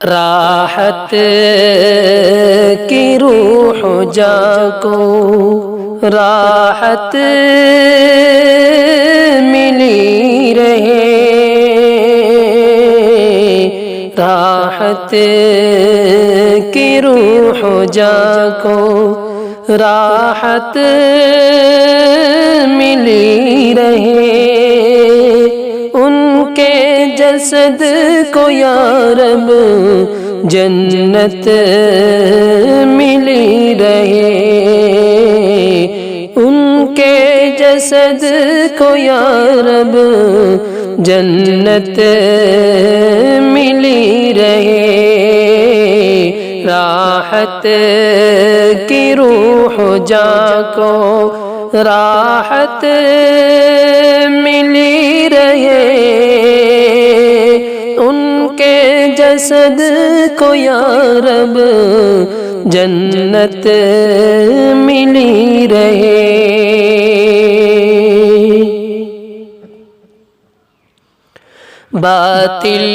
راحت کی روح جا کو راحت ملی رہے، راحت کی روح جا کو راحت ملی رہے، ان کے جسد کو یا رب جنت ملی رہے، ان کے جسد کو یا رب جنت ملی رہے، راحت کی روح جا کو راحت ملی رہے، ان کے جسد کو یا رب جنت ملی رہے۔ باطل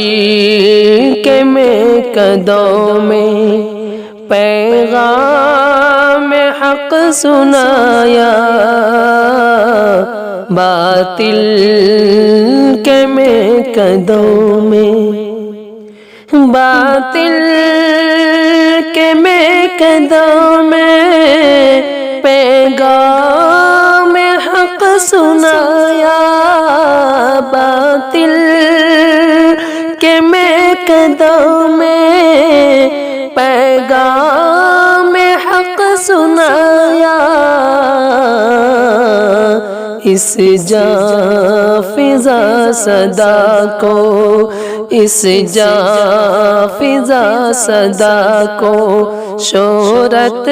کے میکدوں میں پیغام حق سنایا، باطل کے میکدوں میں، باطل کے میکدوں میں پیغام حق سنایا، باطل کے میکدوں میں پیغام حق سنایا، اس جاں فضا صدا کو، اس جاں فضا صدا کو شہرت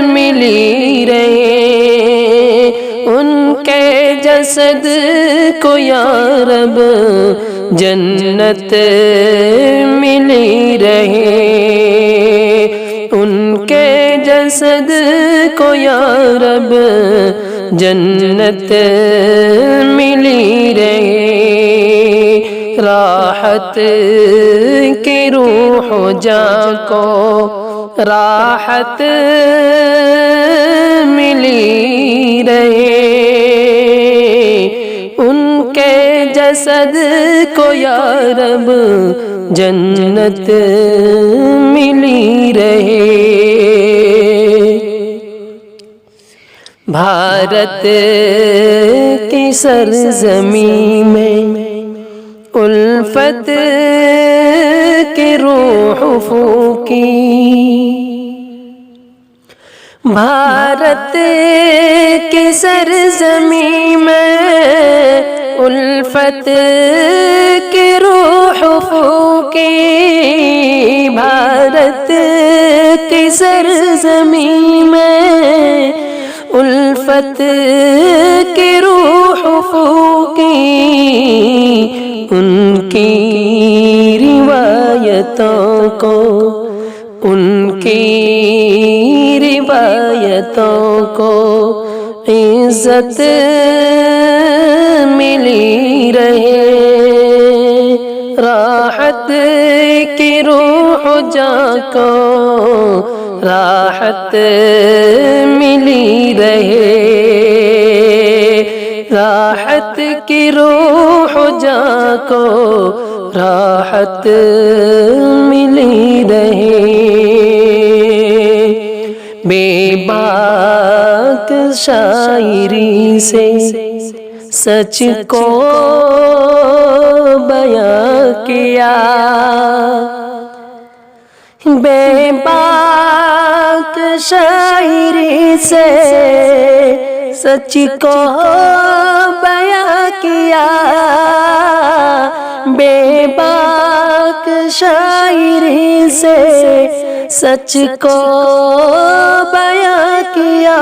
ملی رہے، ان کے جسد کو یا رب جنت ملی رہے، ان کے جسد کو یا رب جنت ملی رہے، راحت کی روح جا کو راحت ملی رہے، ان کے جسد کو یا رب جنت ملی رہے۔ بھارت کی سرزمین میں الفت کی روح پھونکی، بھارت کی سرزمین میں الفت کی روح پھونکی، بھارت کی سرزمین میں الفت کی روح پھونکی، ان کی روایتوں کو، ان کی روایتوں کو عزت ملی رہے، راحت کی روح جا کو راحت ملی رہے، راحت کی روح جا کو راحت ملی رہے، بے باک شاعری سے سچ کو بیان کیا، بے باک شاعری سے سچ کو بیان کیا، بے باک شاعری سے سچ کو بیان کیا،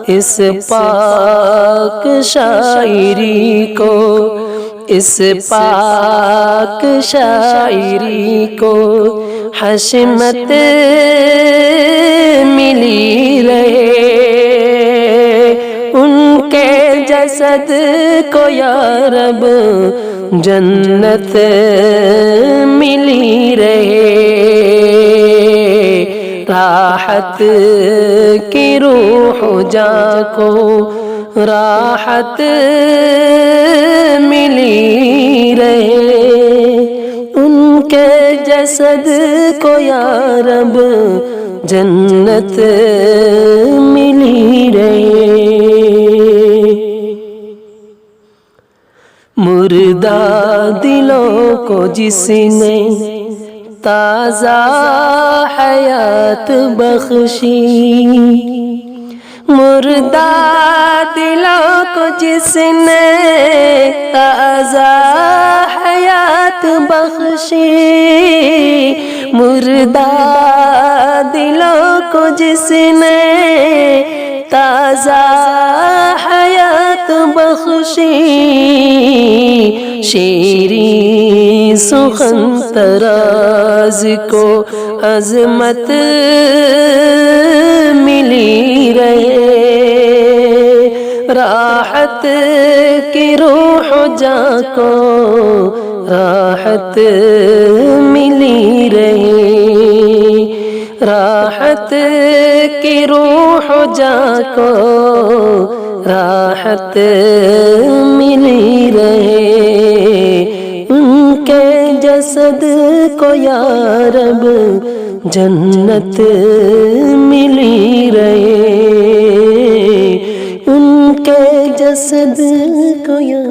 اس پاک شاعری کو، اس پاک شاعری کو حشمت ملی رہے، ان کے جسد کو یا رب جنت ملی رہے، راحت کی روح جاں کو راحت ملی رہے، ان کے جسد کو یا رب جنت ملی رہے۔ مردہ دلوں کو جس نے تازہ حیات بخشی، مردہ دلوں کو جس نے تازہ حیات بخشی، مردہ دلوں کو جس نے تازہ حیات بخشی، شیریں سخن تراز کو عظمت ملی رہے، راحت کی روح جاں کو راحت ملی رہے، راحت کی روح جاں کو راحت ملی رہے، ان کے جسد کو یا رب جنت ملی رہے، ان کے جسد کو یا